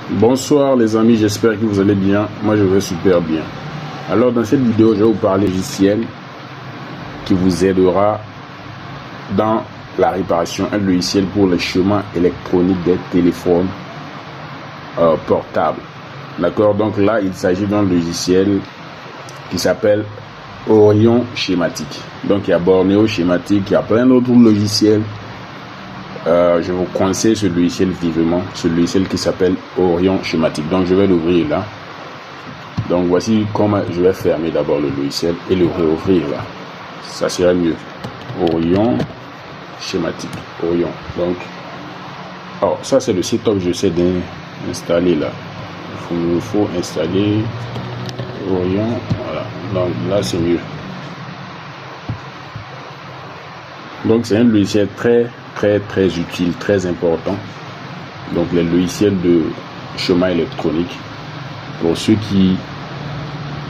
Bonsoir les amis, j'espère que vous allez bien. Moi je vais super bien. Alors dans cette vidéo, je vais vous parler logiciel qui vous aidera dans la réparation. Un logiciel pour le chemin électronique des téléphones portables. D'accord, donc là il s'agit d'un logiciel qui s'appelle Orion Schématique. Donc il y a Bornéo Schématique, il y a plein d'autres logiciels. Je vous conseille ce logiciel vivement, ce logiciel qui s'appelle Orion Schématique. Donc je vais l'ouvrir là. Donc voici comment je vais fermer d'abord le logiciel et le réouvrir là. Ça serait mieux. Orion Schématique. Orion. Donc, alors ça c'est le setup que j'essaie d'installer là. Il me faut installer Orion. Voilà. Donc là c'est mieux. Donc c'est un logiciel très utile, très important. Donc les logiciels de chemin électronique pour ceux qui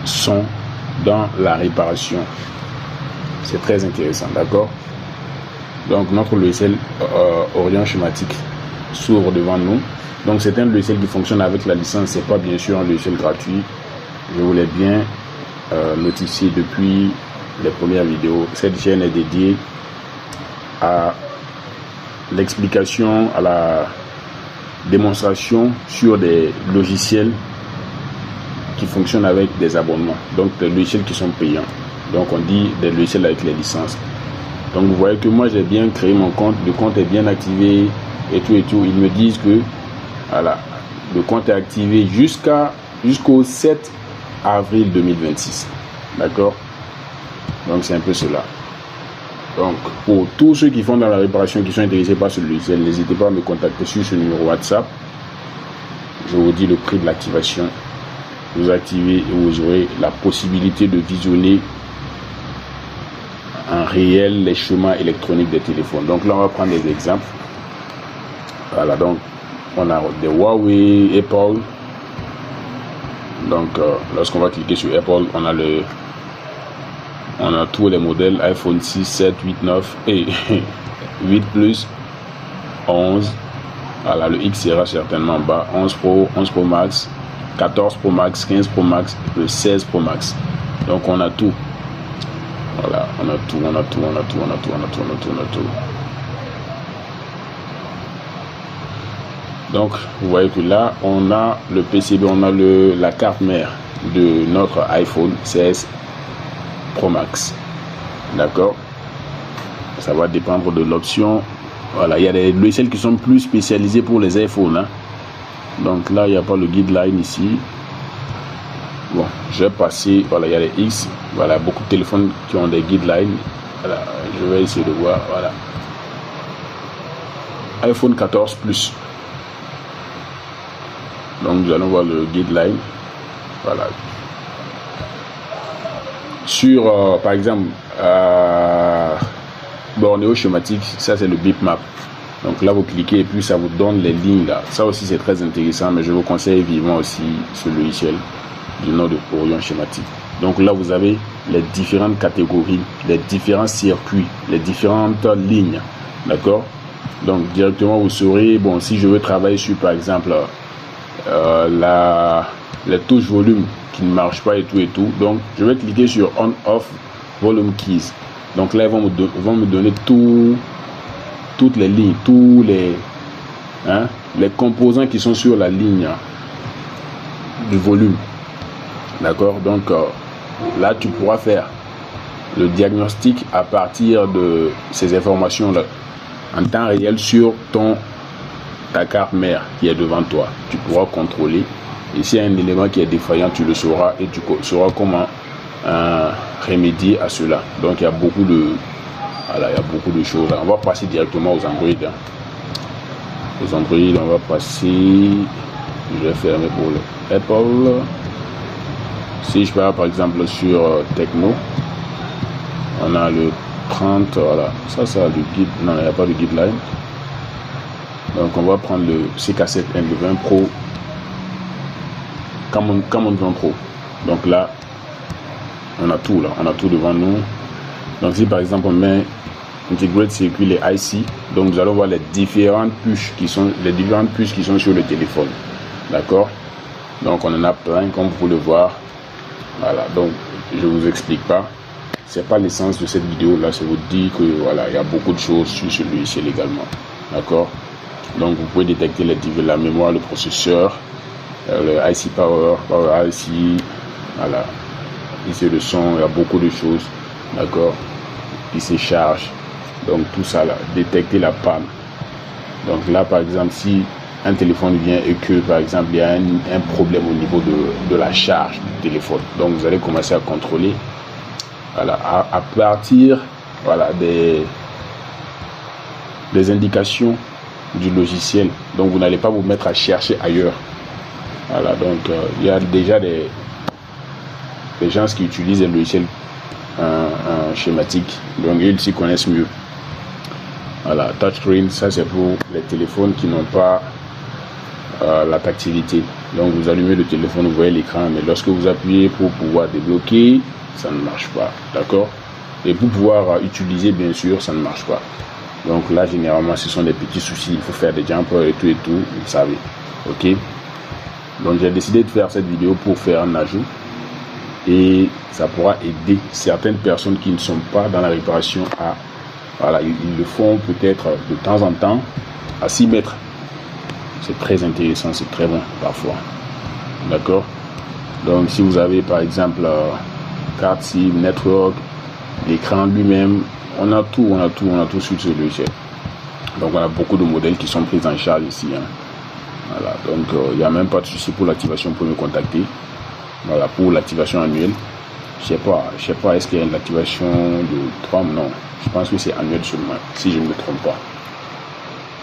sont dans la réparation, c'est très intéressant, d'accord. Donc notre logiciel Orion Schématique s'ouvre devant nous. Donc c'est un logiciel qui fonctionne avec la licence, c'est pas bien sûr un logiciel gratuit. Je vous l'ai bien notifié depuis les premières vidéos. Cette chaîne est dédiée à l'explication, à la démonstration sur des logiciels qui fonctionnent avec des abonnements, donc des logiciels qui sont payants. Donc on dit des logiciels avec les licences. Donc vous voyez que moi j'ai bien créé mon compte, le compte est bien activé et tout. Ils me disent que voilà, le compte est activé jusqu'au 7 avril 2026. D'accord, donc c'est un peu cela. Donc, pour tous ceux qui font dans la réparation, qui sont intéressés par ce logiciel, n'hésitez pas à me contacter sur ce numéro WhatsApp. Je vous dis le prix de l'activation. Vous activez et vous aurez la possibilité de visionner en réel les chemins électroniques des téléphones. Donc là, on va prendre des exemples. Voilà, donc on a des Huawei, Apple. Donc, lorsqu'on va cliquer sur Apple, on a tous les modèles iPhone 6, 7, 8, 9 et 8 Plus, 11. Voilà, le X sera certainement bas. 11 Pro, 11 Pro Max, 14 Pro Max, 15 Pro Max, le 16 Pro Max. Donc on a tout. Voilà, on a tout. Donc vous voyez que là, on a le PCB, on a la carte mère de notre iPhone 16 Pro Max. D'accord, ça va dépendre de l'option. Voilà, il y a des logiciels qui sont plus spécialisés pour les iPhones, hein. Donc là il n'y a pas le guideline ici. Bon, je vais passer. Voilà, il y a les X. Voilà, beaucoup de téléphones qui ont des guidelines. Voilà, je vais essayer de voir. Voilà, iPhone 14 Plus. Donc nous allons voir le guideline. Voilà. Sur par exemple Bornéo Schématique, ça c'est le bitmap. Donc là vous cliquez et puis ça vous donne les lignes là. Ça aussi c'est très intéressant, mais je vous conseille vivement aussi ce logiciel du nom de Orion Schématique. Donc là vous avez les différentes catégories, les différents circuits, les différentes lignes. D'accord. Donc directement vous saurez, bon, si je veux travailler sur par exemple les touches volume qui ne marche pas et tout, donc je vais cliquer sur on off volume keys. Donc là ils vont me donner toutes les lignes, tous les composants qui sont sur la ligne du volume. D'accord, donc là tu pourras faire le diagnostic à partir de ces informations là en temps réel sur ta carte mère qui est devant toi. Tu pourras contrôler. Et s'il y a un élément qui est défaillant, tu le sauras et tu sauras comment remédier à cela. Donc il y a beaucoup de choses. On va passer directement aux Android. Les Android, on va passer. Je vais fermer pour le Apple. Si je pars par exemple sur Tecno, on a le 30. Voilà, ça le guide. Non, il n'y a pas de guideline. Donc on va prendre le CK7N, le 20 Pro, Camon 20 Pro. Donc là, on a tout devant nous. Donc si par exemple on met Integrated Circuit, les IC, donc nous allons voir les différentes puces qui sont sur le téléphone. D'accord? Donc on en a plein comme vous pouvez le voir. Voilà, donc je vous explique pas. C'est pas l'essence de cette vidéo là, c'est vous dire que voilà, il y a beaucoup de choses sur ce logiciel également. D'accord? Donc vous pouvez détecter la mémoire, le processeur, le IC Power IC, voilà, ici le son, il y a beaucoup de choses. D'accord? IC charge. Donc tout ça là, détecter la panne. Donc là par exemple, si un téléphone vient et que par exemple il y a un problème au niveau de la charge du téléphone, donc vous allez commencer à contrôler, voilà, à partir, voilà, des indications du logiciel. Donc vous n'allez pas vous mettre à chercher ailleurs. Voilà, donc il y a déjà des gens qui utilisent un logiciel schématique, donc ils s'y connaissent mieux. Voilà, touchscreen, ça c'est pour les téléphones qui n'ont pas la tactilité. Donc vous allumez le téléphone, vous voyez l'écran, mais lorsque vous appuyez pour pouvoir débloquer, ça ne marche pas. D'accord? Et pour pouvoir utiliser, bien sûr, ça ne marche pas. Donc là, généralement, ce sont des petits soucis. Il faut faire des jumpers et tout, vous savez. Ok? Donc j'ai décidé de faire cette vidéo pour faire un ajout. Et ça pourra aider certaines personnes qui ne sont pas dans la réparation à... Voilà, ils le font peut-être de temps en temps à s'y mettre. C'est très intéressant, c'est très bon parfois. D'accord? Donc si vous avez par exemple carte SIM, network, l'écran lui-même, on a tout sur ce logiciel. Donc on a beaucoup de modèles qui sont pris en charge ici. Hein. Voilà, donc il n'y a même pas de souci pour l'activation, pour me contacter. Voilà, pour l'activation annuelle. Je sais pas, est-ce qu'il y a une activation de 3 mois? Non, je pense que c'est annuel seulement, si je ne me trompe pas.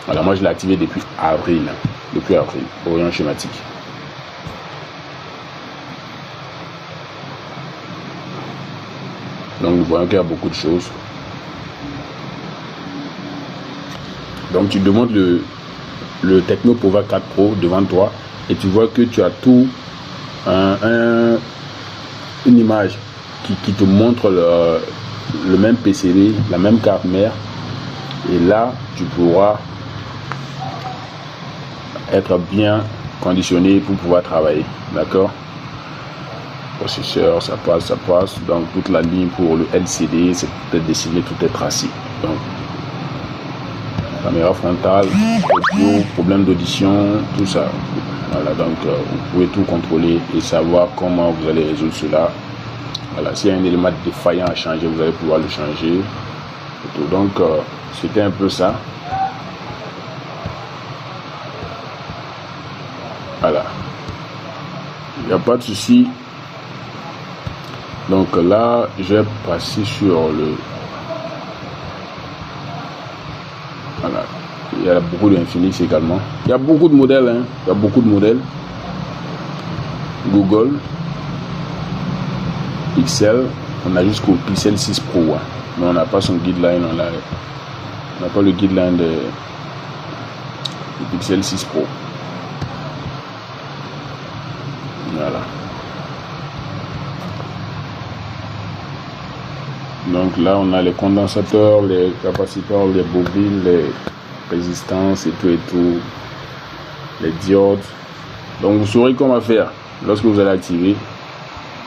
Voilà, moi je l'ai activé depuis avril. Depuis avril, Orion schématique. Donc nous voyons qu'il y a beaucoup de choses. Donc tu demandes le Technopova 4 Pro devant toi et tu vois que tu as tout une image qui te montre le même PCB, la même carte mère, et là tu pourras être bien conditionné pour pouvoir travailler. D'accord? Processeur, ça passe. Donc toute la ligne pour le LCD, c'est tout est dessiné, tout est tracé. Donc caméra frontale, audio, problème d'audition, tout ça. Voilà, donc vous pouvez tout contrôler et savoir comment vous allez résoudre cela. Voilà, s'il y a un élément défaillant à changer, vous allez pouvoir le changer. Donc c'était un peu ça. Voilà, il n'y a pas de souci. Donc là, je vais passer sur le... Voilà, il y a beaucoup d'Infinix également. Il y a beaucoup de modèles, hein. Il y a beaucoup de modèles. Google, Pixel, on a jusqu'au Pixel 6 Pro, hein. Mais on n'a pas son guideline, on n'a pas le guideline de Pixel 6 Pro. Voilà. Donc là, on a les condensateurs, les capaciteurs, les bobines, les résistances et tout, les diodes. Donc vous saurez comment faire. Lorsque vous allez activer,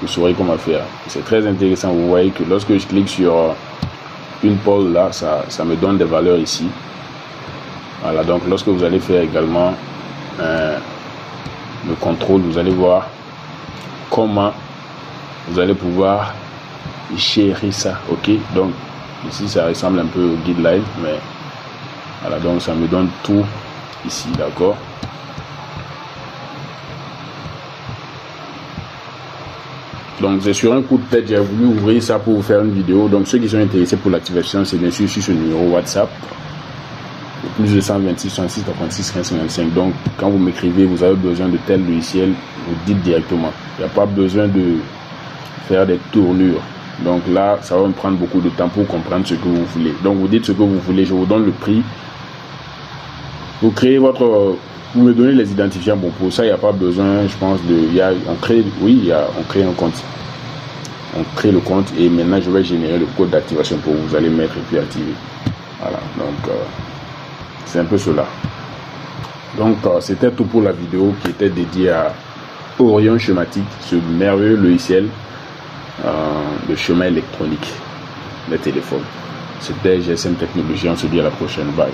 vous saurez comment faire. C'est très intéressant. Vous voyez que lorsque je clique sur une pôle là, ça me donne des valeurs ici. Voilà, donc lorsque vous allez faire également le contrôle, vous allez voir comment vous allez pouvoir gérer ça. Ok, donc ici ça ressemble un peu au guideline, mais voilà, donc ça me donne tout ici. D'accord? Donc c'est sur un coup de tête, j'ai voulu ouvrir ça pour vous faire une vidéo. Donc ceux qui sont intéressés pour l'activation, c'est bien sûr sur ce numéro WhatsApp, plus de 126 66 36 15 55. Donc quand vous m'écrivez, vous avez besoin de tel logiciel, vous dites directement. Il n'y a pas besoin de faire des tournures. Donc là, ça va me prendre beaucoup de temps pour comprendre ce que vous voulez. Donc vous dites ce que vous voulez, je vous donne le prix. Vous créez votre... Vous me donnez les identifiants. Bon, pour ça, il n'y a pas besoin, je pense, on crée un compte. On crée le compte et maintenant, je vais générer le code d'activation pour vous allez mettre et puis activer. Voilà, donc c'est un peu cela. Donc c'était tout pour la vidéo qui était dédiée à Orion Schematic, ce merveilleux logiciel de chemin électronique des téléphones. C'était GSM Technologie, on se dit à la prochaine, bye.